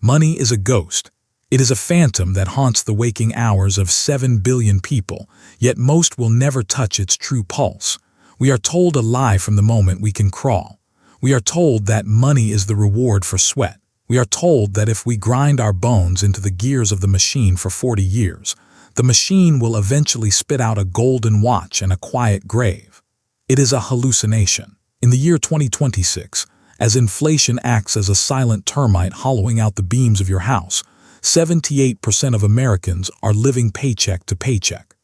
Money is a ghost. It is a phantom that haunts the waking hours of 7 billion people, yet most will never touch its true pulse. We are told a lie from the moment we can crawl. We are told that money is the reward for sweat. We are told that if we grind our bones into the gears of the machine for 40 years, the machine will eventually spit out a golden watch and a quiet grave. It is a hallucination. In the year 2026, as inflation acts as a silent termite hollowing out the beams of your house, 78% of Americans are living paycheck to paycheck.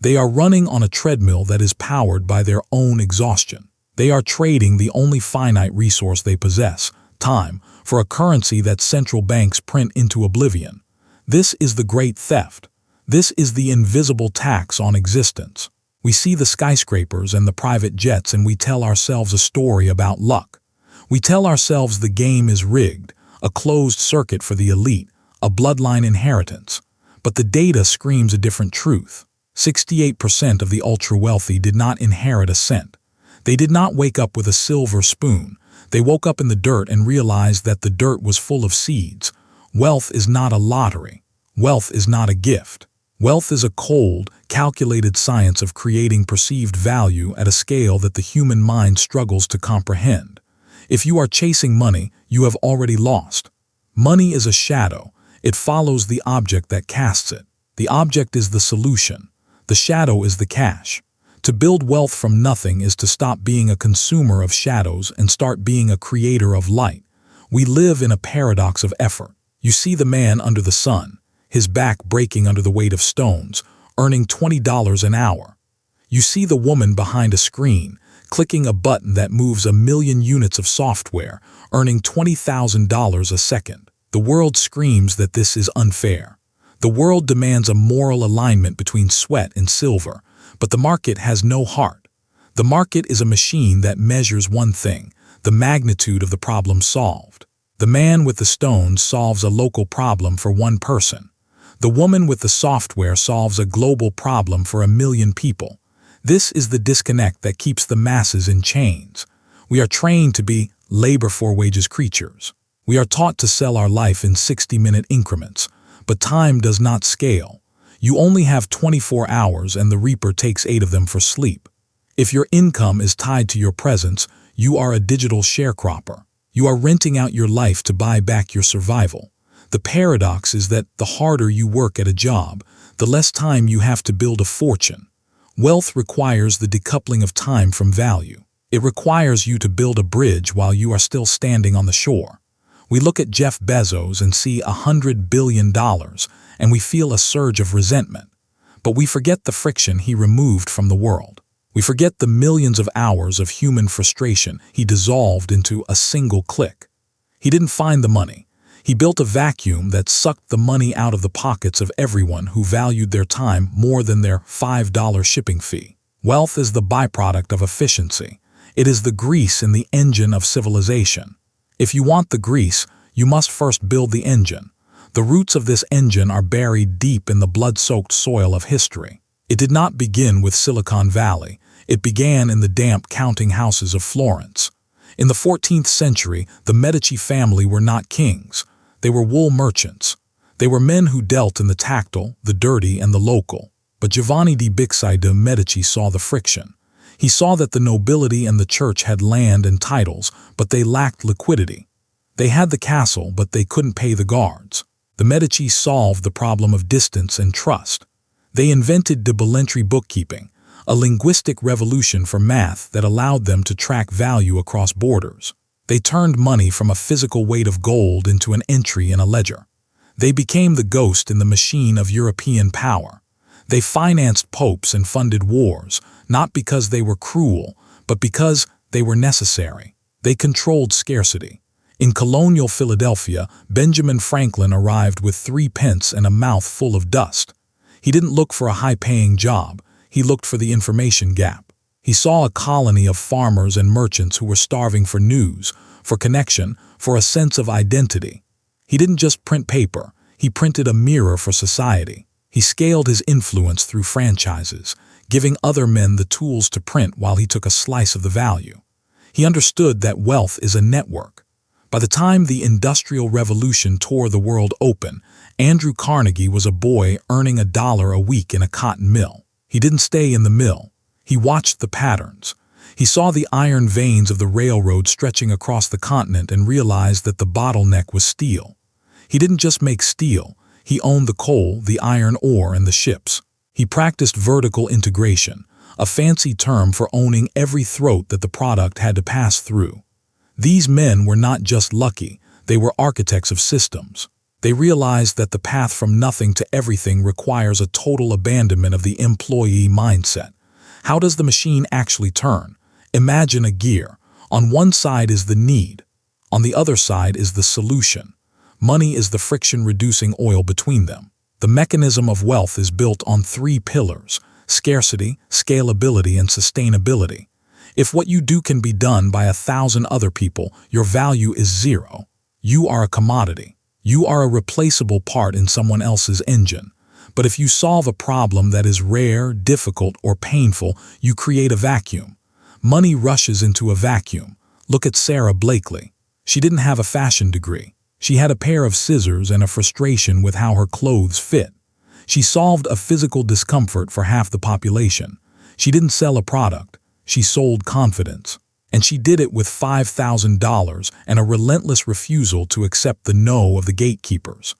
They are running on a treadmill that is powered by their own exhaustion. They are trading the only finite resource they possess, time, for a currency that central banks print into oblivion. This is the great theft. This is the invisible tax on existence. We see the skyscrapers and the private jets and we tell ourselves a story about luck. We tell ourselves the game is rigged, a closed circuit for the elite, a bloodline inheritance. But the data screams a different truth. 68% of the ultra-wealthy did not inherit a cent. They did not wake up with a silver spoon. They woke up in the dirt and realized that the dirt was full of seeds. Wealth is not a lottery. Wealth is not a gift. Wealth is a cold, calculated science of creating perceived value at a scale that the human mind struggles to comprehend. If you are chasing money, you have already lost. Money is a shadow. It follows the object that casts it. The object is the solution. The shadow is the cash. To build wealth from nothing is to stop being a consumer of shadows and start being a creator of light. We live in a paradox of effort. You see the man under the sun, his back breaking under the weight of stones, earning $20 an hour. You see the woman behind a screen, clicking a button that moves 1 million units of software, earning $20,000 a second. The world screams that this is unfair. The world demands a moral alignment between sweat and silver, but the market has no heart. The market is a machine that measures one thing, the magnitude of the problem solved. The man with the stones solves a local problem for one person. The woman with the software solves a global problem for 1 million people. This is the disconnect that keeps the masses in chains. We are trained to be labor for wages creatures. We are taught to sell our life in 60-minute increments, but time does not scale. You only have 24 hours and the reaper takes 8 of them for sleep. If your income is tied to your presence, you are a digital sharecropper. You are renting out your life to buy back your survival. The paradox is that the harder you work at a job, the less time you have to build a fortune. Wealth requires the decoupling of time from value. It requires you to build a bridge while you are still standing on the shore. We look at Jeff Bezos and see $100 billion, and we feel a surge of resentment. But we forget the friction he removed from the world. We forget the millions of hours of human frustration he dissolved into a single click. He didn't find the money. He built a vacuum that sucked the money out of the pockets of everyone who valued their time more than their $5 shipping fee. Wealth is the byproduct of efficiency. It is the grease in the engine of civilization. If you want the grease, you must first build the engine. The roots of this engine are buried deep in the blood-soaked soil of history. It did not begin with Silicon Valley. It began in the damp counting houses of Florence. In the 14th century, the Medici family were not kings. They were wool merchants. They were men who dealt in the tactile, the dirty, and the local. But Giovanni di Bicci de' Medici saw the friction. He saw that the nobility and the church had land and titles, but they lacked liquidity. They had the castle, but they couldn't pay the guards. The Medici solved the problem of distance and trust. They invented Decoupling bookkeeping, a linguistic revolution for math that allowed them to track value across borders. They turned money from a physical weight of gold into an entry in a ledger. They became the ghost in the machine of European power. They financed popes and funded wars, not because they were cruel, but because they were necessary. They controlled scarcity. In colonial Philadelphia, Benjamin Franklin arrived with 3 pence and a mouth full of dust. He didn't look for a high-paying job. He looked for the information gap. He saw a colony of farmers and merchants who were starving for news, for connection, for a sense of identity. He didn't just print paper. He printed a mirror for society. He scaled his influence through franchises, giving other men the tools to print while he took a slice of the value. He understood that wealth is a network. By the time the Industrial Revolution tore the world open, Andrew Carnegie was a boy earning $1 a week in a cotton mill. He didn't stay in the mill. He watched the patterns. He saw the iron veins of the railroad stretching across the continent and realized that the bottleneck was steel. He didn't just make steel. He owned the coal, the iron ore, and the ships. He practiced vertical integration, a fancy term for owning every throat that the product had to pass through. These men were not just lucky, they were architects of systems. They realized that the path from nothing to everything requires a total abandonment of the employee mindset. How does the machine actually turn? Imagine a gear. On one side is the need. On the other side is the solution. Money is the friction-reducing oil between them. The mechanism of wealth is built on 3 pillars: scarcity, scalability, and sustainability. If what you do can be done by 1,000 other people, your value is 0. You are a commodity. You are a replaceable part in someone else's engine. But if you solve a problem that is rare, difficult, or painful, you create a vacuum. Money rushes into a vacuum. Look at Sarah Blakely. She didn't have a fashion degree. She had a pair of scissors and a frustration with how her clothes fit. She solved a physical discomfort for half the population. She didn't sell a product. She sold confidence. And she did it with $5,000 and a relentless refusal to accept the no of the gatekeepers.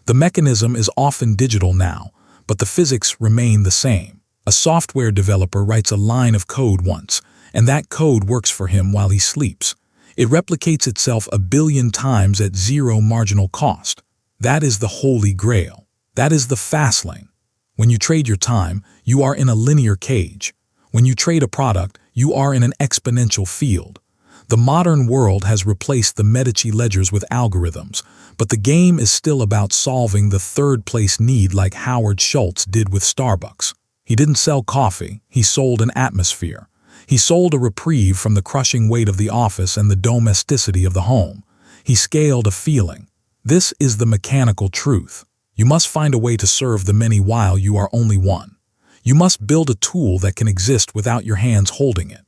The mechanism is often digital now, but the physics remain the same. A software developer writes a line of code once, and that code works for him while he sleeps. It replicates itself 1 billion times at 0 marginal cost. That is the holy grail. That is the fast lane. When you trade your time, you are in a linear cage. When you trade a product, you are in an exponential field. The modern world has replaced the Medici ledgers with algorithms, but the game is still about solving the third-place need like Howard Schultz did with Starbucks. He didn't sell coffee, he sold an atmosphere. He sold a reprieve from the crushing weight of the office and the domesticity of the home. He scaled a feeling. This is the mechanical truth. You must find a way to serve the many while you are only one. You must build a tool that can exist without your hands holding it.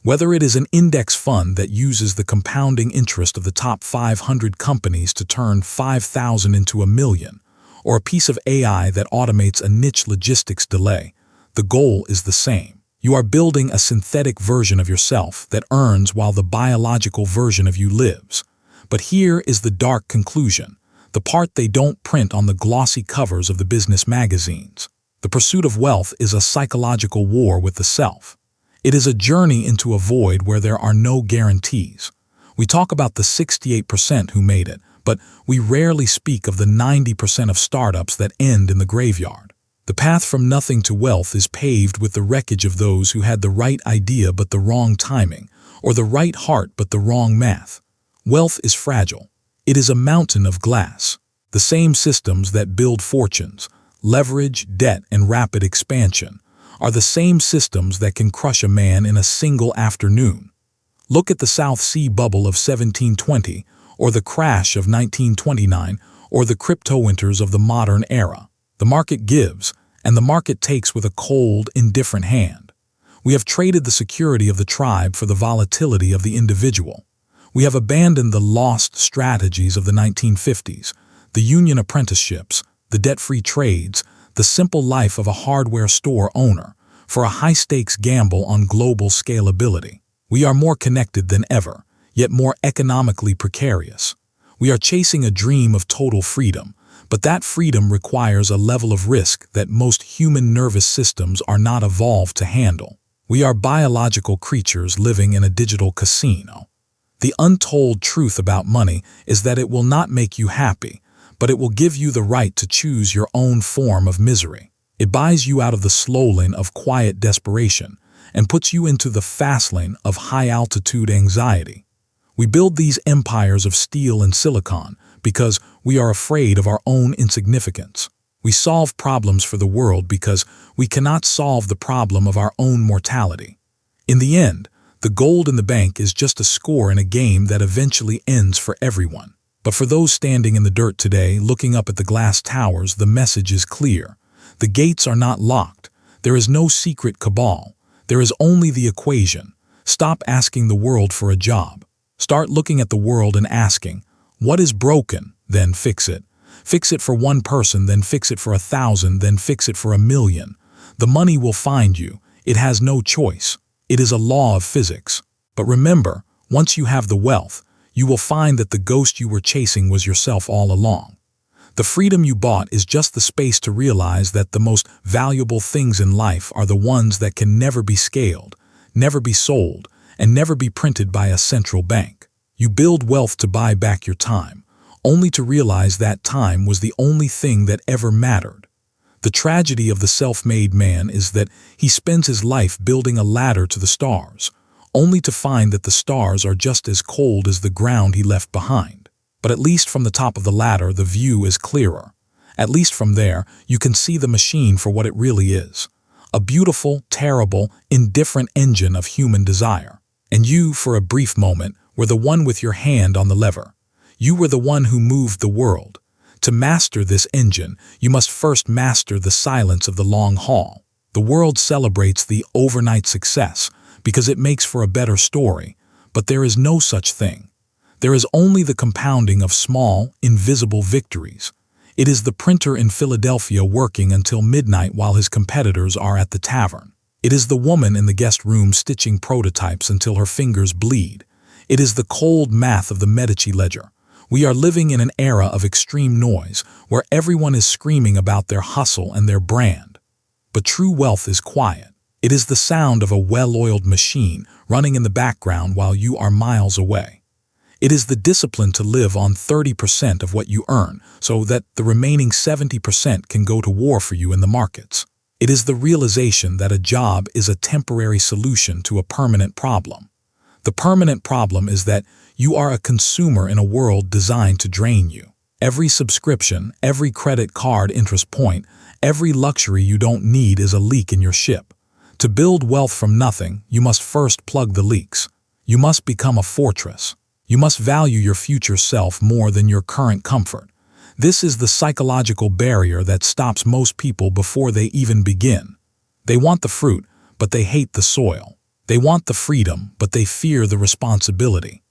Whether it is an index fund that uses the compounding interest of the top 500 companies to turn 5,000 into 1,000,000, or a piece of AI that automates a niche logistics delay, the goal is the same. You are building a synthetic version of yourself that earns while the biological version of you lives. But here is the dark conclusion, the part they don't print on the glossy covers of the business magazines. The pursuit of wealth is a psychological war with the self. It is a journey into a void where there are no guarantees. We talk about the 68% who made it, but we rarely speak of the 90% of startups that end in the graveyard. The path from nothing to wealth is paved with the wreckage of those who had the right idea but the wrong timing, or the right heart but the wrong math. Wealth is fragile. It is a mountain of glass. The same systems that build fortunes, leverage, debt, and rapid expansion, are the same systems that can crush a man in a single afternoon. Look at the South Sea bubble of 1720, or the crash of 1929, or the crypto winters of the modern era. The market gives, and the market takes with a cold, indifferent hand. We have traded the security of the tribe for the volatility of the individual. We have abandoned the lost strategies of the 1950s, the union apprenticeships, the debt-free trades, the simple life of a hardware store owner, for a high-stakes gamble on global scalability. We are more connected than ever, yet more economically precarious. We are chasing a dream of total freedom, but that freedom requires a level of risk that most human nervous systems are not evolved to handle. We are biological creatures living in a digital casino. The untold truth about money is that it will not make you happy, but it will give you the right to choose your own form of misery. It buys you out of the slow lane of quiet desperation and puts you into the fast lane of high-altitude anxiety. We build these empires of steel and silicon because we are afraid of our own insignificance. We solve problems for the world because we cannot solve the problem of our own mortality. In the end, the gold in the bank is just a score in a game that eventually ends for everyone. But for those standing in the dirt today, looking up at the glass towers, the message is clear. The gates are not locked. There is no secret cabal. There is only the equation. Stop asking the world for a job. Start looking at the world and asking, what is broken? Then fix it. Fix it for one person, then fix it for 1,000, then fix it for 1,000,000. The money will find you. It has no choice. It is a law of physics. But remember, once you have the wealth, you will find that the ghost you were chasing was yourself all along. The freedom you bought is just the space to realize that the most valuable things in life are the ones that can never be scaled, never be sold, and never be printed by a central bank. You build wealth to buy back your time, only to realize that time was the only thing that ever mattered. The tragedy of the self-made man is that he spends his life building a ladder to the stars, only to find that the stars are just as cold as the ground he left behind. But at least from the top of the ladder, the view is clearer. At least from there, you can see the machine for what it really is. A beautiful, terrible, indifferent engine of human desire. And you, for a brief moment, were the one with your hand on the lever. You were the one who moved the world. To master this engine, you must first master the silence of the long haul. The world celebrates the overnight success because it makes for a better story, but there is no such thing. There is only the compounding of small, invisible victories. It is the printer in Philadelphia working until midnight while his competitors are at the tavern. It is the woman in the guest room stitching prototypes until her fingers bleed. It is the cold math of the Medici ledger. We are living in an era of extreme noise where everyone is screaming about their hustle and their brand. But true wealth is quiet. It is the sound of a well-oiled machine running in the background while you are miles away. It is the discipline to live on 30% of what you earn so that the remaining 70% can go to war for you in the markets. It is the realization that a job is a temporary solution to a permanent problem. The permanent problem is that you are a consumer in a world designed to drain you. Every subscription, every credit card interest point, every luxury you don't need is a leak in your ship. To build wealth from nothing, you must first plug the leaks. You must become a fortress. You must value your future self more than your current comfort. This is the psychological barrier that stops most people before they even begin. They want the fruit, but they hate the soil. They want the freedom, but they fear the responsibility.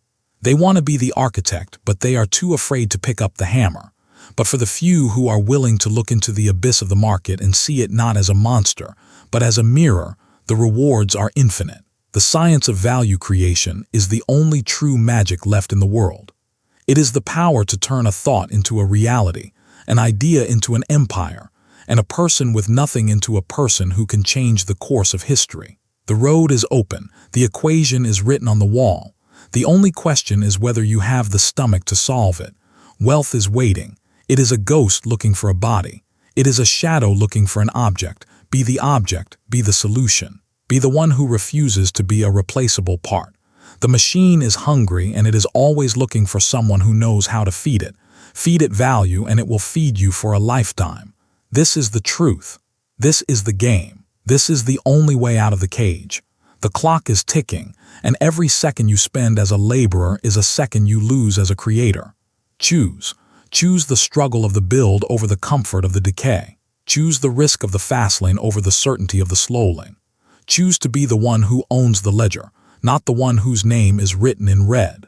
They want to be the architect, but they are too afraid to pick up the hammer. But for the few who are willing to look into the abyss of the market and see it not as a monster, but as a mirror, the rewards are infinite. The science of value creation is the only true magic left in the world. It is the power to turn a thought into a reality, an idea into an empire, and a person with nothing into a person who can change the course of history. The road is open, the equation is written on the wall. The only question is whether you have the stomach to solve it. Wealth is waiting. It is a ghost looking for a body. It is a shadow looking for an object. Be the object, be the solution. Be the one who refuses to be a replaceable part. The machine is hungry and it is always looking for someone who knows how to feed it. Feed it value and it will feed you for a lifetime. This is the truth. This is the game. This is the only way out of the cage. The clock is ticking, and every second you spend as a laborer is a second you lose as a creator. Choose. Choose the struggle of the build over the comfort of the decay. Choose the risk of the fast lane over the certainty of the slow lane. Choose to be the one who owns the ledger, not the one whose name is written in red.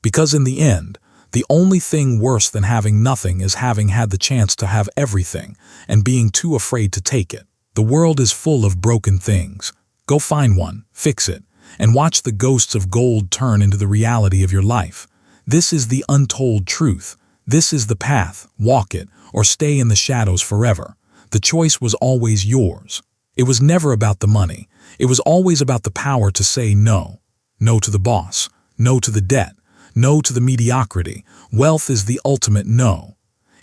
Because in the end, the only thing worse than having nothing is having had the chance to have everything and being too afraid to take it. The world is full of broken things. Go find one, fix it, and watch the ghosts of gold turn into the reality of your life. This is the untold truth. This is the path. Walk it, or stay in the shadows forever. The choice was always yours. It was never about the money. It was always about the power to say no. No to the boss. No to the debt. No to the mediocrity. Wealth is the ultimate no.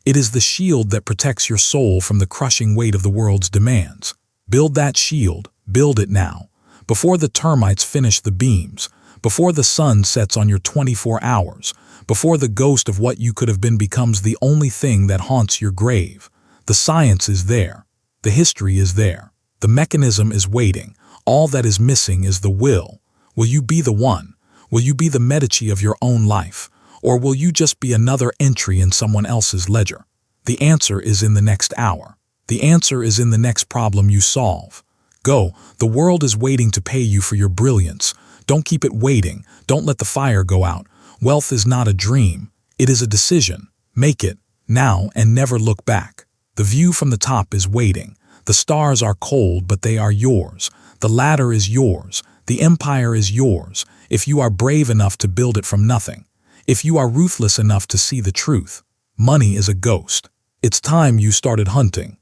It is the shield that protects your soul from the crushing weight of the world's demands. Build that shield. Build it now. Before the termites finish the beams. Before the sun sets on your 24 hours. Before the ghost of what you could have been becomes the only thing that haunts your grave. The science is there. The history is there. The mechanism is waiting. All that is missing is the will. Will you be the one? Will you be the Medici of your own life? Or will you just be another entry in someone else's ledger? The answer is in the next hour. The answer is in the next problem you solve. Go. The world is waiting to pay you for your brilliance. Don't keep it waiting. Don't let the fire go out. Wealth is not a dream. It is a decision. Make it, now and never look back. The view from the top is waiting. The stars are cold, but they are yours. The ladder is yours. The empire is yours, if you are brave enough to build it from nothing. If you are ruthless enough to see the truth. Money is a ghost. It's time you started hunting.